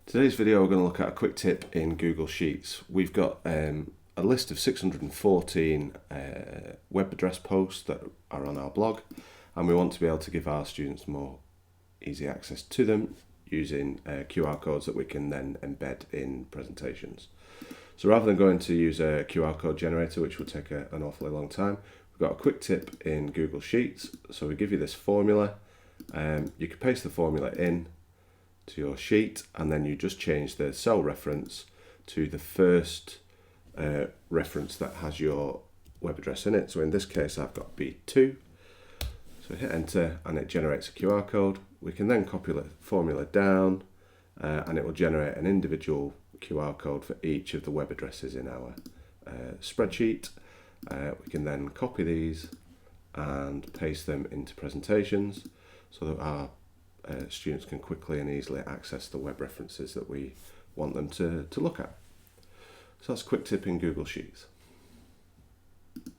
Today's video we're going to look at a quick tip in Google Sheets. We've got a list of 614 web address posts that are on our blog, and we want to be able to give our students more easy access to them using QR codes that we can then embed in presentations. So rather than going to use a QR code generator, which would take an awfully long time, we've got a quick tip in Google Sheets. So we give you this formula. You can paste the formula in to your sheet, and then you just change the cell reference to the first reference that has your web address in it. So in this case I've got B2, so hit enter and it generates a QR code. We can then copy the formula down and it will generate an individual QR code for each of the web addresses in our spreadsheet. We can then copy these and paste them into presentations so that our students can quickly and easily access the web references that we want them to look at. So that's a quick tip in Google Sheets.